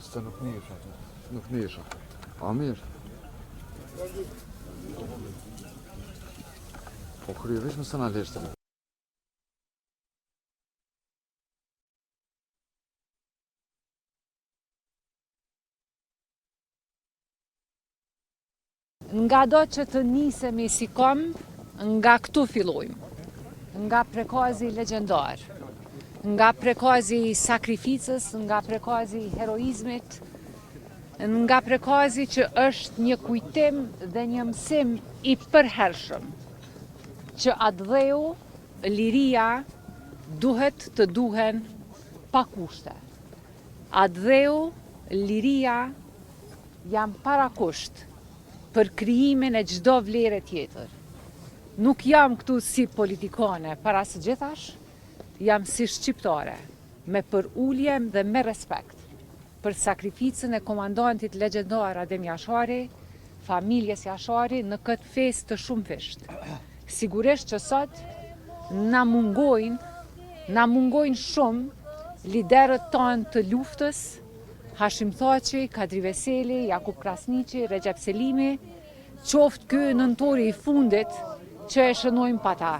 Së nuk njësha, nuk njësha. A mirë? Po kërë vesh më së në leshtë. Nga do që të nisemi si kom, nga këtu fillojmë. Nga prekazi legjendar, nga prekazi sakrificës, nga prekazi heroizmit, nga prekazi që është një kujtim dhe një mësim i përhershëm, që atë dheu, liria, duhet të duhen pa kushte. Atë dheu, liria, janë para kusht për krijimin e çdo vlere tjetër. Nuk jam këtu si politikane, para së gjithash, jam si shqiptare, me përulje dhe me respekt për sakrificën e komandantit legjendar Adem Jashari, familjes Jashari në këtë festë të shumëfisht. Sigurisht që sot na mungojnë shumë liderët tanë të luftës, Hashim Thaçi, Kadri Veseli, Jakub Krasniqi, Recep Selimi, qoftë ky nëntori i fundit që e shënojmë pa ta.